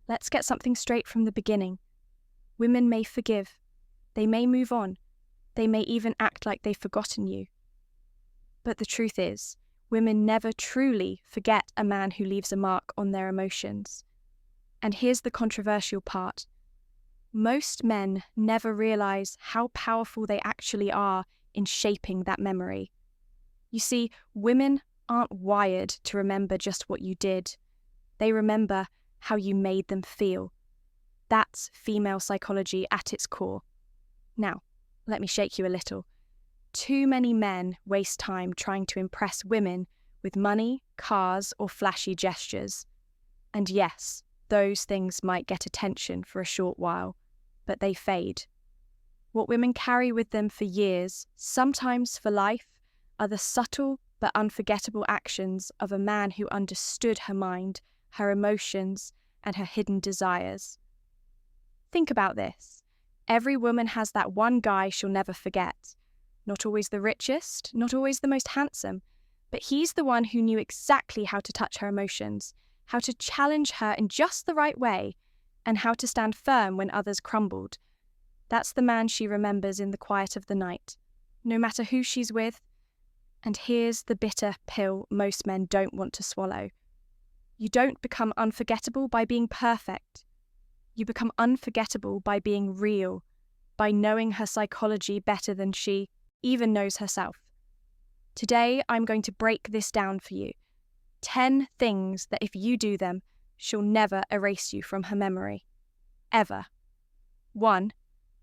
Let's get something straight from the beginning. Women may forgive. They may move on. They may even act like they've forgotten you. But the truth is, women never truly forget a man who leaves a mark on their emotions. And here's the controversial part. Most men never realize how powerful they actually are in shaping that memory. You see, women aren't wired to remember just what you did. They remember how you made them feel. That's female psychology at its core. Now, let me shake you a little. Too many men waste time trying to impress women with money, cars, or flashy gestures. And yes, those things might get attention for a short while, but they fade. What women carry with them for years, sometimes for life, are the subtle but unforgettable actions of a man who understood her mind, her emotions, and her hidden desires. Think about this. Every woman has that one guy she'll never forget. Not always the richest, not always the most handsome, but he's the one who knew exactly how to touch her emotions, how to challenge her in just the right way, and how to stand firm when others crumbled. That's the man she remembers in the quiet of the night, no matter who she's with. And here's the bitter pill most men don't want to swallow. You don't become unforgettable by being perfect. You become unforgettable by being real, by knowing her psychology better than she even knows herself. Today, I'm going to break this down for you. 10 things that if you do them, she'll never erase you from her memory. Ever. 1.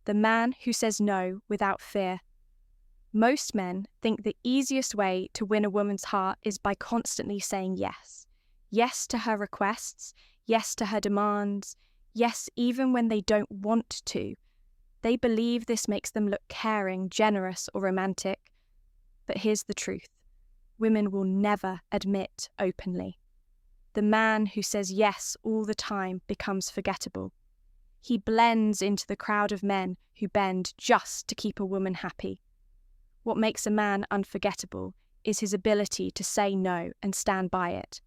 The man who says no without fear. Most men think the easiest way to win a woman's heart is by constantly saying yes. Yes to her requests, yes to her demands, yes even when they don't want to. They believe this makes them look caring, generous, or romantic. But here's the truth. Women will never admit openly. The man who says yes all the time becomes forgettable. He blends into the crowd of men who bend just to keep a woman happy. What makes a man unforgettable is his ability to say no and stand by it.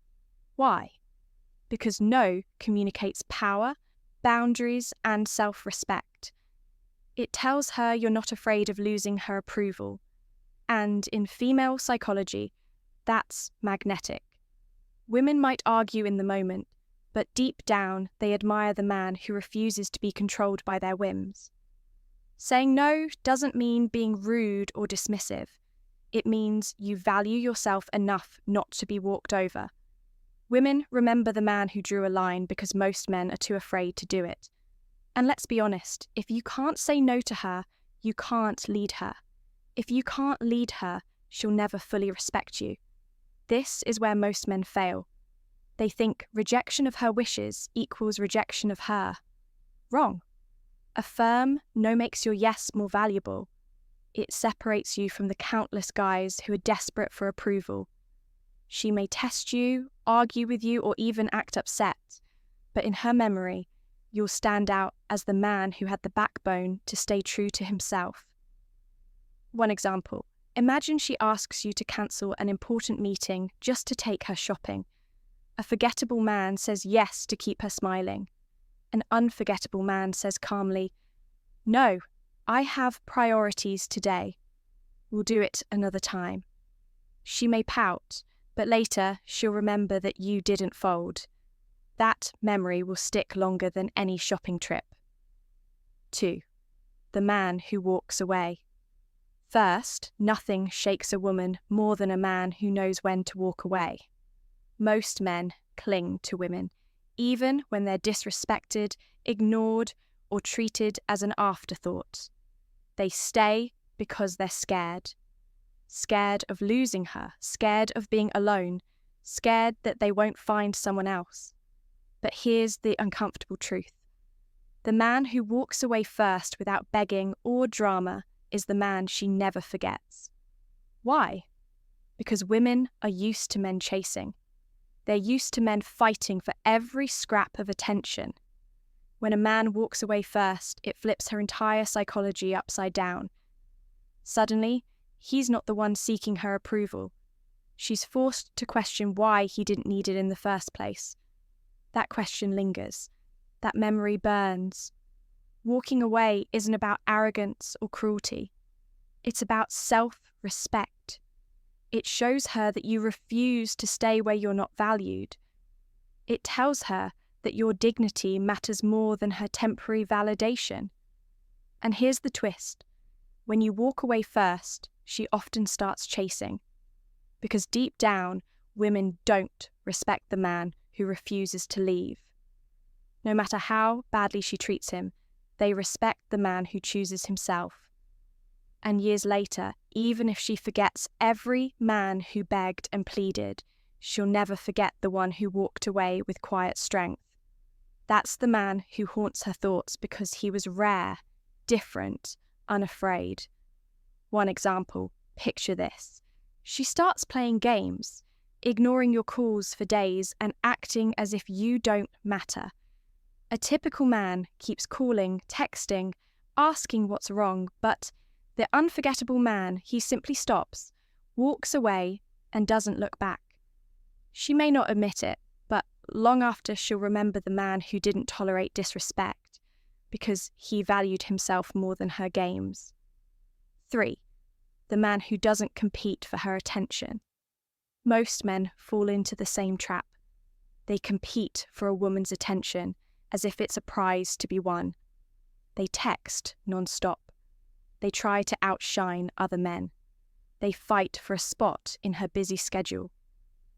Why? Because no communicates power, boundaries, and self-respect. It tells her you're not afraid of losing her approval. And in female psychology, that's magnetic. Women might argue in the moment, but deep down they admire the man who refuses to be controlled by their whims. Saying no doesn't mean being rude or dismissive. It means you value yourself enough not to be walked over. Women remember the man who drew a line because most men are too afraid to do it. And let's be honest, if you can't say no to her, you can't lead her. If you can't lead her, she'll never fully respect you. This is where most men fail. They think rejection of her wishes equals rejection of her. Wrong. A firm no makes your yes more valuable. It separates you from the countless guys who are desperate for approval. She may test you, argue with you, or even act upset, but in her memory, you'll stand out as the man who had the backbone to stay true to himself. One example. Imagine she asks you to cancel an important meeting just to take her shopping. A forgettable man says yes to keep her smiling. An unforgettable man says calmly, "No, I have priorities today. We'll do it another time." She may pout, but later she'll remember that you didn't fold. That memory will stick longer than any shopping trip. 2. The man who walks away. First, nothing shakes a woman more than a man who knows when to walk away. Most men cling to women, even when they're disrespected, ignored, or treated as an afterthought. They stay because they're scared. Scared of losing her, scared of being alone, scared that they won't find someone else. But here's the uncomfortable truth. The man who walks away first without begging or drama is the man she never forgets. Why? Because women are used to men chasing. They're used to men fighting for every scrap of attention. When a man walks away first, it flips her entire psychology upside down. Suddenly, he's not the one seeking her approval. She's forced to question why he didn't need it in the first place. That question lingers. that memory burns. Walking away isn't about arrogance or cruelty. It's about self-respect. It shows her that you refuse to stay where you're not valued. It tells her that your dignity matters more than her temporary validation. And here's the twist. When you walk away first, she often starts chasing. Because deep down, women don't respect the man who refuses to leave. No matter how badly she treats him, they respect the man who chooses himself. And years later, even if she forgets every man who begged and pleaded, she'll never forget the one who walked away with quiet strength. That's the man who haunts her thoughts because he was rare, different, unafraid. One example, picture this. She starts playing games, ignoring your calls for days and acting as if you don't matter. A typical man keeps calling, texting, asking what's wrong, but the unforgettable man, he simply stops, walks away, and doesn't look back. She may not admit it, but long after she'll remember the man who didn't tolerate disrespect, because he valued himself more than her games. 3. The man who doesn't compete for her attention. Most men fall into the same trap. They compete for a woman's attention as if it's a prize to be won. They text non-stop. They try to outshine other men. They fight for a spot in her busy schedule.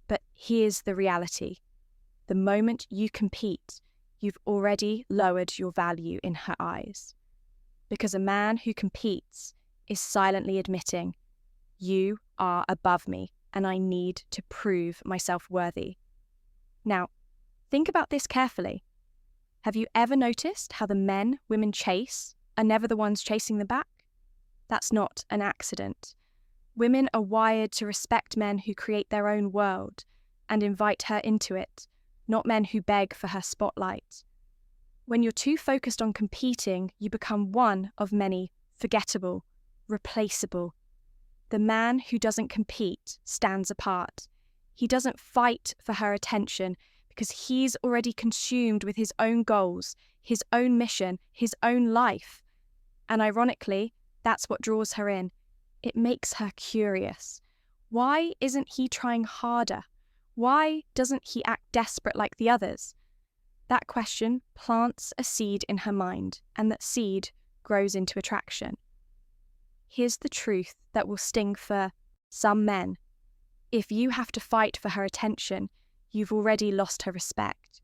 But here's the reality. The moment you compete, you've already lowered your value in her eyes. Because a man who competes is silently admitting, you are above me and I need to prove myself worthy. Now, think about this carefully. Have you ever noticed how the men women chase are never the ones chasing them back? That's not an accident. Women are wired to respect men who create their own world and invite her into it, not men who beg for her spotlight. When you're too focused on competing, you become one of many, forgettable, replaceable. The man who doesn't compete stands apart. He doesn't fight for her attention because he's already consumed with his own goals, his own mission, his own life. And ironically, that's what draws her in. It makes her curious. Why isn't he trying harder? Why doesn't he act desperate like the others? That question plants a seed in her mind, and that seed grows into attraction. Here's the truth that will sting for some men. If you have to fight for her attention, you've already lost her respect.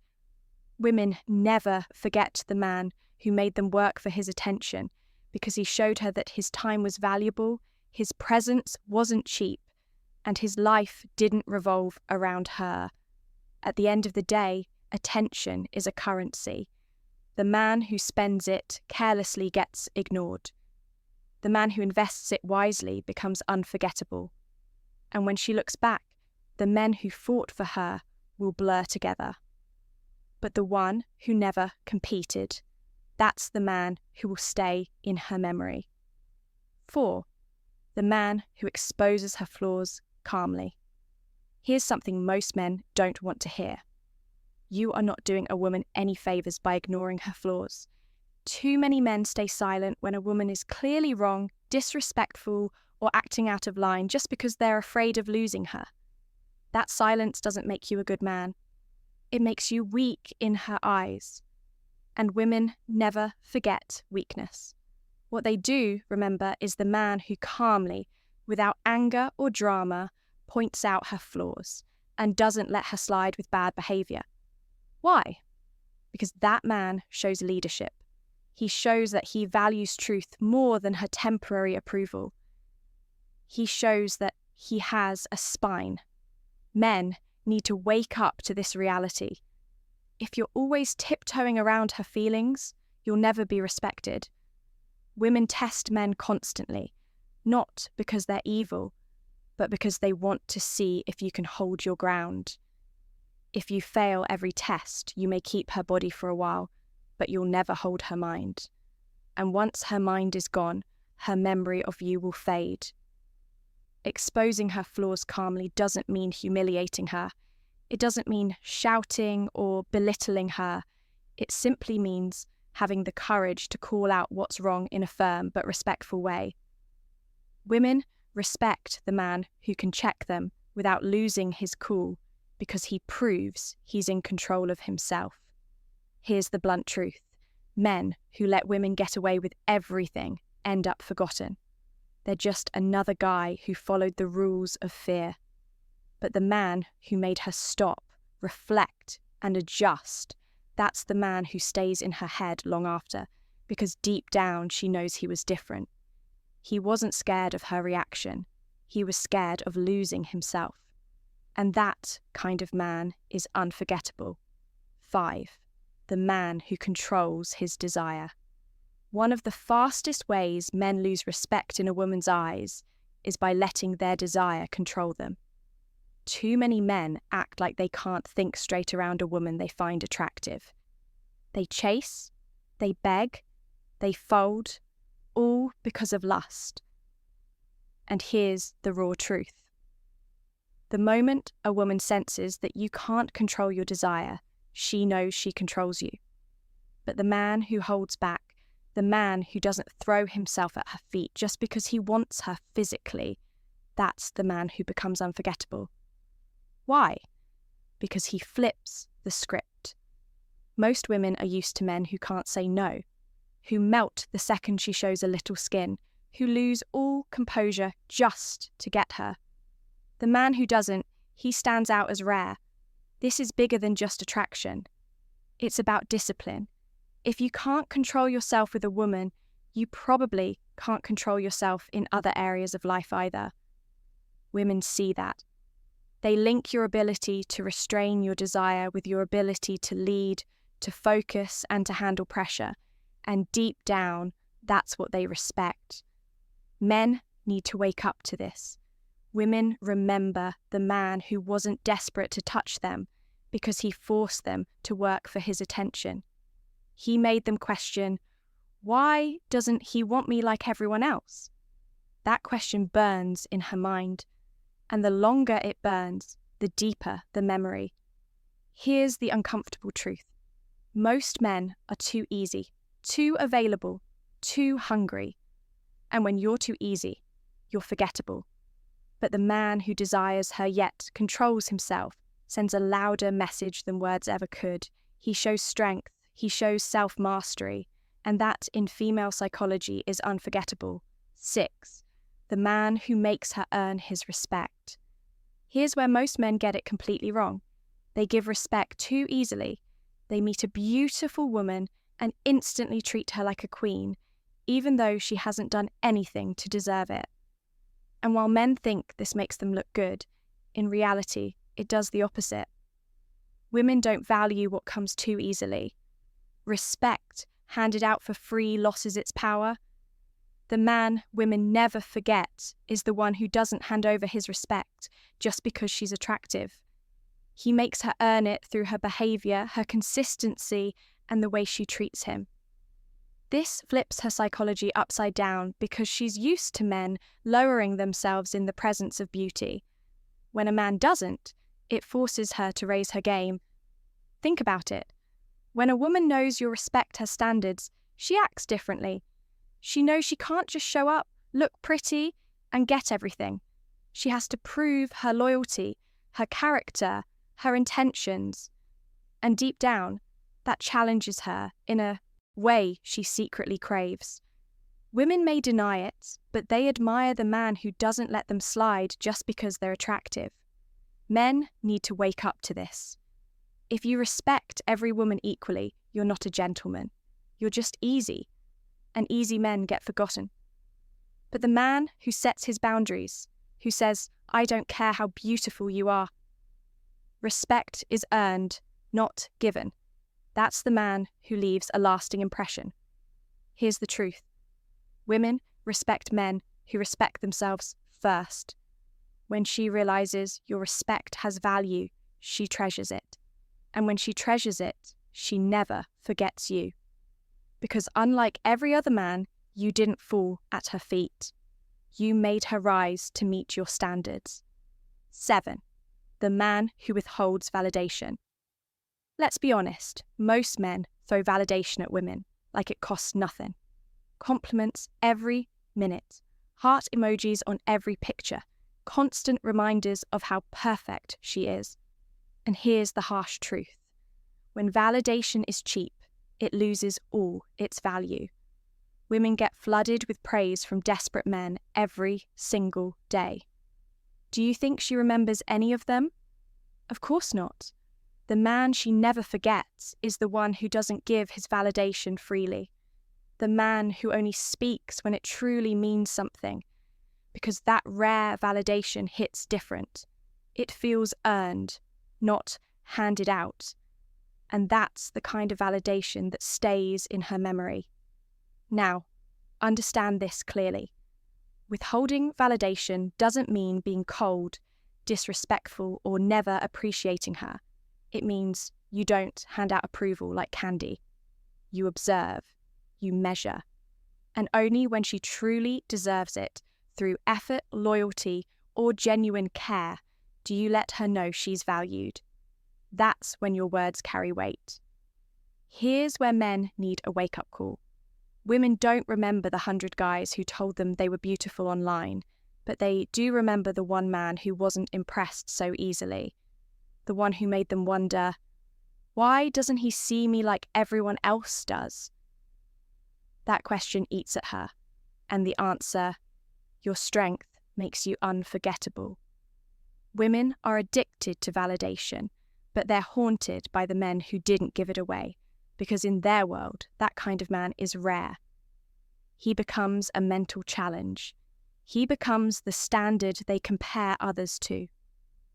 Women never forget the man who made them work for his attention because he showed her that his time was valuable, his presence wasn't cheap, and his life didn't revolve around her. At the end of the day, attention is a currency. The man who spends it carelessly gets ignored. The man who invests it wisely becomes unforgettable. And when she looks back, the men who fought for her will blur together. But the one who never competed, that's the man who will stay in her memory. 4. The man who exposes her flaws calmly. Here's something most men don't want to hear. You are not doing a woman any favours by ignoring her flaws. Too many men stay silent when a woman is clearly wrong, disrespectful, or acting out of line just because they're afraid of losing her. That silence doesn't make you a good man. It makes you weak in her eyes. And women never forget weakness. What they do remember is the man who calmly, without anger or drama, points out her flaws and doesn't let her slide with bad behaviour. Why? Because that man shows leadership. He shows that he values truth more than her temporary approval. He shows that he has a spine. Men need to wake up to this reality. If you're always tiptoeing around her feelings, you'll never be respected. Women test men constantly, not because they're evil, but because they want to see if you can hold your ground. If you fail every test, you may keep her body for a while, but you'll never hold her mind. And once her mind is gone, her memory of you will fade. Exposing her flaws calmly doesn't mean humiliating her. It doesn't mean shouting or belittling her. It simply means having the courage to call out what's wrong in a firm but respectful way. Women respect the man who can check them without losing his cool because he proves he's in control of himself. Here's the blunt truth. Men who let women get away with everything end up forgotten. They're just another guy who followed the rules of fear. But the man who made her stop, reflect, and adjust, that's the man who stays in her head long after, because deep down she knows he was different. He wasn't scared of her reaction. He was scared of losing himself. And that kind of man is unforgettable. 5. The man who controls his desire. One of the fastest ways men lose respect in a woman's eyes is by letting their desire control them. Too many men act like they can't think straight around a woman they find attractive. They chase, they beg, they fold, all because of lust. And here's the raw truth. The moment a woman senses that you can't control your desire, she knows she controls you. But the man who holds back, the man who doesn't throw himself at her feet just because he wants her physically, that's the man who becomes unforgettable. Why? Because he flips the script. Most women are used to men who can't say no, who melt the second she shows a little skin, who lose all composure just to get her. The man who doesn't, he stands out as rare. This is bigger than just attraction. It's about discipline. If you can't control yourself with a woman, you probably can't control yourself in other areas of life either. Women see that. They link your ability to restrain your desire with your ability to lead, to focus, and to handle pressure. And deep down, that's what they respect. Men need to wake up to this. Women remember the man who wasn't desperate to touch them because he forced them to work for his attention. He made them question, why doesn't he want me like everyone else? That question burns in her mind, and the longer it burns, the deeper the memory. Here's the uncomfortable truth. Most men are too easy, too available, too hungry. And when you're too easy, you're forgettable. But the man who desires her yet controls himself, sends a louder message than words ever could. He shows strength, he shows self-mastery, and that in female psychology is unforgettable. 6. The man who makes her earn his respect. Here's where most men get it completely wrong. They give respect too easily. They meet a beautiful woman and instantly treat her like a queen, even though she hasn't done anything to deserve it. And while men think this makes them look good, in reality, it does the opposite. Women don't value what comes too easily. Respect, handed out for free, loses its power. The man women never forget is the one who doesn't hand over his respect just because she's attractive. He makes her earn it through her behavior, her consistency, and the way she treats him. This flips her psychology upside down because she's used to men lowering themselves in the presence of beauty. When a man doesn't, it forces her to raise her game. Think about it. When a woman knows you respect her standards, she acts differently. She knows she can't just show up, look pretty, and get everything. She has to prove her loyalty, her character, her intentions. And deep down, that challenges her in a way she secretly craves. Women may deny it, but they admire the man who doesn't let them slide just because they're attractive. Men need to wake up to this. If you respect every woman equally, you're not a gentleman. You're just easy. And easy men get forgotten. But the man who sets his boundaries, who says, I don't care how beautiful you are. Respect is earned, not given. That's the man who leaves a lasting impression. Here's the truth. Women respect men who respect themselves first. When she realizes your respect has value, she treasures it. And when she treasures it, she never forgets you. Because unlike every other man, you didn't fall at her feet. You made her rise to meet your standards. 7. The man who withholds validation. Let's be honest, most men throw validation at women like it costs nothing. Compliments every minute, heart emojis on every picture, constant reminders of how perfect she is. And here's the harsh truth. When validation is cheap, it loses all its value. Women get flooded with praise from desperate men every single day. Do you think she remembers any of them? Of course not. The man she never forgets is the one who doesn't give his validation freely. The man who only speaks when it truly means something, because that rare validation hits different. It feels earned, not handed out. And that's the kind of validation that stays in her memory. Now, understand this clearly. Withholding validation doesn't mean being cold, disrespectful, or never appreciating her. It means you don't hand out approval like candy. You observe, you measure. And only when she truly deserves it, through effort, loyalty, or genuine care, do you let her know she's valued. That's when your words carry weight. Here's where men need a wake-up call. Women don't remember the 100 guys who told them they were beautiful online, but they do remember the one man who wasn't impressed so easily. The one who made them wonder, why doesn't he see me like everyone else does? That question eats at her, and the answer, your strength makes you unforgettable. Women are addicted to validation, but they're haunted by the men who didn't give it away, because in their world, that kind of man is rare. He becomes a mental challenge. He becomes the standard they compare others to.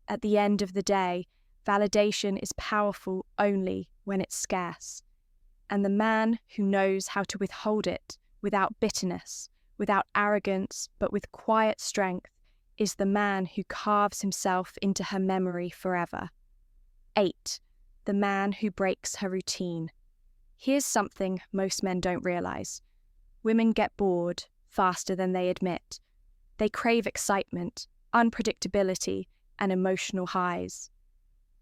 At the end of the day, validation is powerful only when it's scarce. And the man who knows how to withhold it without bitterness, without arrogance, but with quiet strength, is the man who carves himself into her memory forever. 8. The man who breaks her routine. Here's something most men don't realize. Women get bored faster than they admit. They crave excitement, unpredictability, and emotional highs.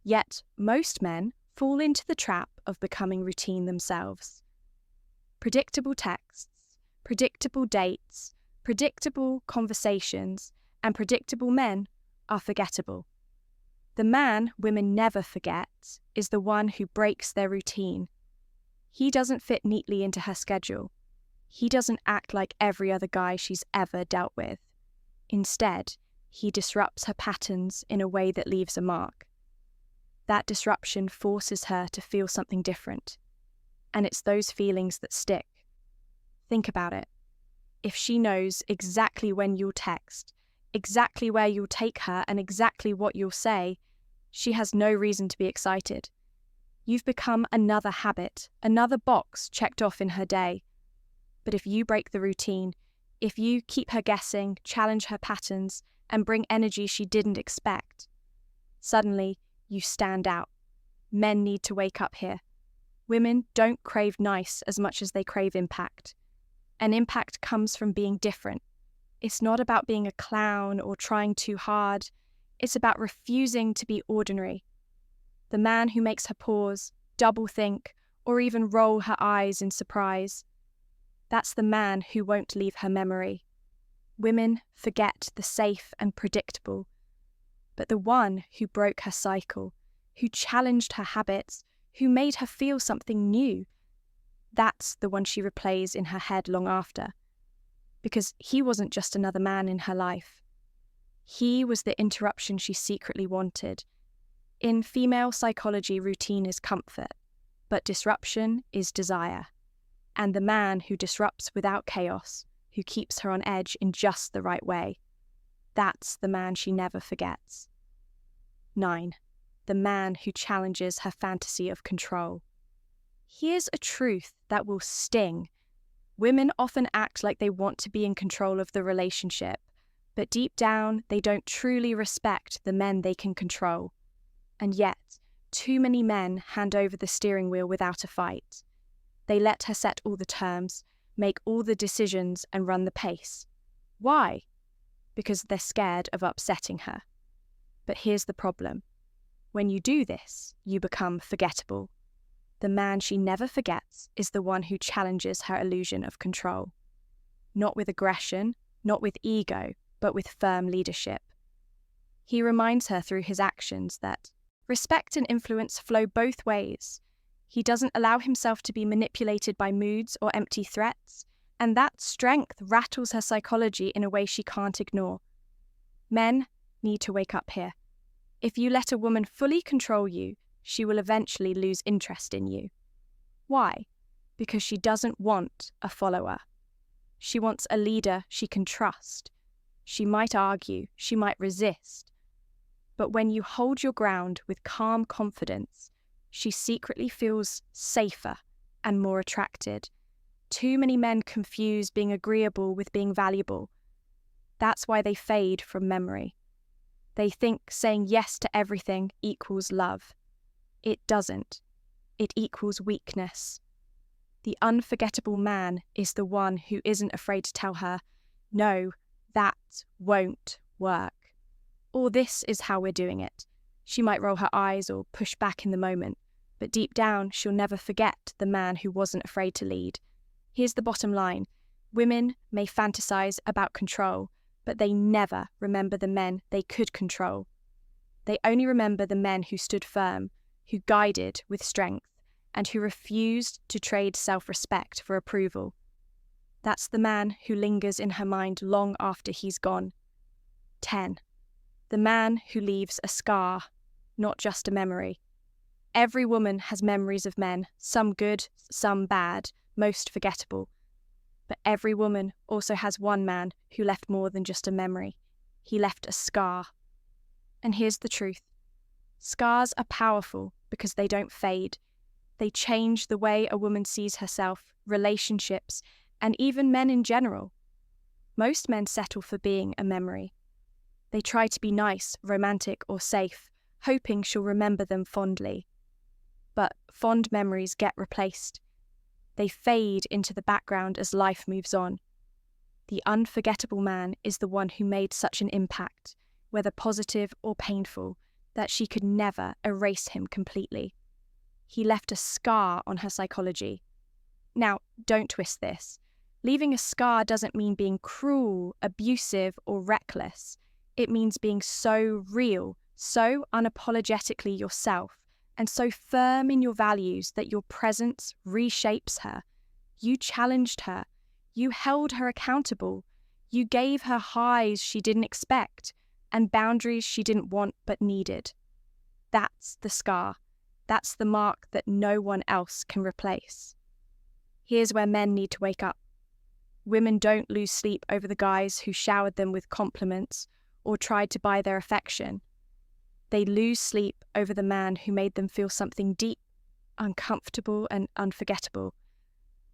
Yet, most men fall into the trap of becoming routine themselves. Predictable texts, predictable dates, predictable conversations, and predictable men are forgettable. The man women never forget is the one who breaks their routine. He doesn't fit neatly into her schedule. He doesn't act like every other guy she's ever dealt with. Instead, he disrupts her patterns in a way that leaves a mark. That disruption forces her to feel something different. And it's those feelings that stick. Think about it. If she knows exactly when you'll text, exactly where you'll take her, and exactly what you'll say, she has no reason to be excited. You've become another habit, another box checked off in her day. But if you break the routine, if you keep her guessing, challenge her patterns, and bring energy she didn't expect, suddenly you stand out. Men need to wake up here. Women don't crave nice as much as they crave impact. And impact comes from being different. It's not about being a clown or trying too hard. It's about refusing to be ordinary. The man who makes her pause, double think, or even roll her eyes in surprise. That's the man who won't leave her memory. Women forget the safe and predictable. But the one who broke her cycle, who challenged her habits, who made her feel something new, that's the one she replays in her head long after. Because he wasn't just another man in her life. He was the interruption she secretly wanted. In female psychology, routine is comfort, but disruption is desire. And the man who disrupts without chaos, who keeps her on edge in just the right way, that's the man she never forgets. 9. The man who challenges her fantasy of control. Here's a truth that will sting. Women often act like they want to be in control of the relationship, but deep down, they don't truly respect the men they can control. And yet, too many men hand over the steering wheel without a fight. They let her set all the terms, make all the decisions, and run the pace. Why? Because they're scared of upsetting her. But here's the problem. When you do this, you become forgettable. the man she never forgets is the one who challenges her illusion of control. Not with aggression, not with ego, but with firm leadership. He reminds her through his actions that respect and influence flow both ways. He doesn't allow himself to be manipulated by moods or empty threats, and that strength rattles her psychology in a way she can't ignore. Men need to wake up here. If you let a woman fully control you, she will eventually lose interest in you. Why? Because she doesn't want a follower. She wants a leader she can trust. She might argue, she might resist. But when you hold your ground with calm confidence, she secretly feels safer and more attracted. Too many men confuse being agreeable with being valuable. That's why they fade from memory. They think saying yes to everything equals love. It doesn't. It equals weakness. The unforgettable man is the one who isn't afraid to tell her, no, that won't work. Or this is how we're doing it. She might roll her eyes or push back in the moment, but deep down she'll never forget the man who wasn't afraid to lead. Here's the bottom line. Women may fantasize about control, but they never remember the men they could control. They only remember the men who stood firm, who guided with strength, and who refused to trade self-respect for approval. That's the man who lingers in her mind long after he's gone. 10. The man who leaves a scar, not just a memory. Every woman has memories of men, some good, some bad, most forgettable. But every woman also has one man who left more than just a memory. He left a scar. And here's the truth. Scars are powerful because they don't fade. They change the way a woman sees herself, relationships, and even men in general. Most men settle for being a memory. They try to be nice, romantic, or safe, hoping she'll remember them fondly. But fond memories get replaced. They fade into the background as life moves on. The unforgettable man is the one who made such an impact, whether positive or painful, that she could never erase him completely. He left a scar on her psychology. Now, don't twist this. Leaving a scar doesn't mean being cruel, abusive, or reckless. It means being so real, so unapologetically yourself, and so firm in your values that your presence reshapes her. You challenged her. You held her accountable. You gave her highs she didn't expect and boundaries she didn't want but needed. That's the scar. That's the mark that no one else can replace. Here's where men need to wake up. Women don't lose sleep over the guys who showered them with compliments or tried to buy their affection. They lose sleep over the man who made them feel something deep, uncomfortable, and unforgettable.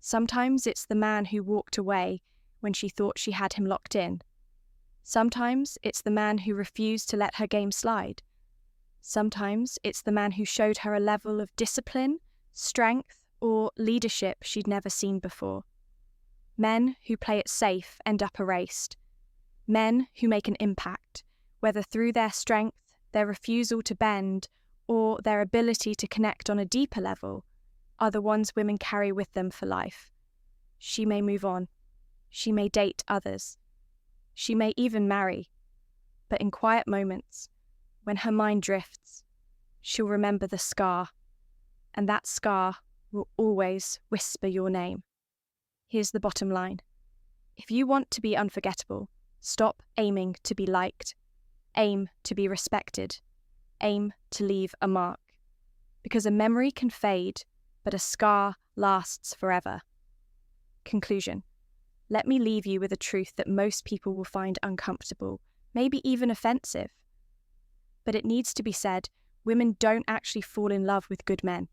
Sometimes it's the man who walked away when she thought she had him locked in. Sometimes it's the man who refused to let her game slide. Sometimes it's the man who showed her a level of discipline, strength, or leadership she'd never seen before. Men who play it safe end up erased. Men who make an impact, whether through their strength, their refusal to bend, or their ability to connect on a deeper level, are the ones women carry with them for life. She may move on. She may date others. She may even marry. But in quiet moments, when her mind drifts, she'll remember the scar, and that scar will always whisper your name. Here's the bottom line. If you want to be unforgettable, stop aiming to be liked. Aim to be respected. Aim to leave a mark. Because a memory can fade, but a scar lasts forever. Conclusion. Let me leave you with a truth that most people will find uncomfortable, maybe even offensive. But it needs to be said, women don't actually fall in love with good men.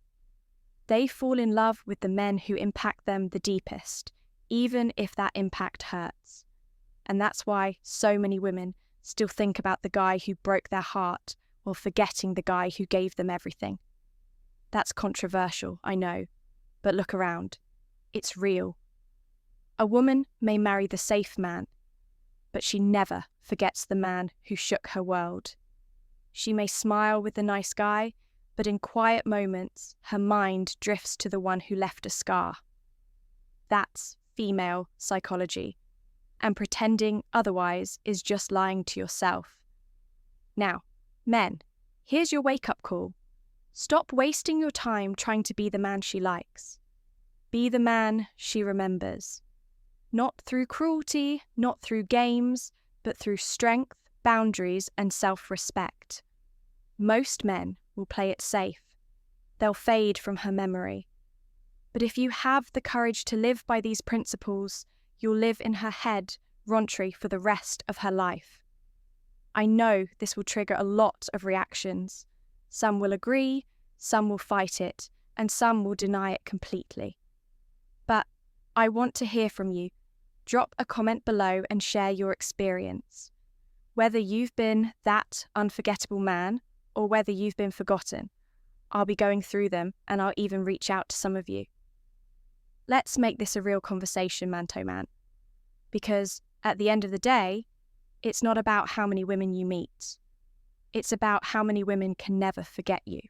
They fall in love with the men who impact them the deepest, even if that impact hurts. And that's why so many women still think about the guy who broke their heart while forgetting the guy who gave them everything. That's controversial, I know, but look around. It's real. A woman may marry the safe man, but she never forgets the man who shook her world. She may smile with the nice guy, but in quiet moments, her mind drifts to the one who left a scar. That's female psychology, and pretending otherwise is just lying to yourself. Now, men, here's your wake-up call. Stop wasting your time trying to be the man she likes. Be the man she remembers. Not through cruelty, not through games, but through strength, boundaries, and self-respect. Most men will play it safe. They'll fade from her memory. But if you have the courage to live by these principles, you'll live in her head, rentry, for the rest of her life. I know this will trigger a lot of reactions. Some will agree, some will fight it, and some will deny it completely. But I want to hear from you. Drop a comment below and share your experience. Whether you've been that unforgettable man or whether you've been forgotten, I'll be going through them and I'll even reach out to some of you. Let's make this a real conversation, man-to man. Because at the end of the day, it's not about how many women you meet. It's about how many women can never forget you.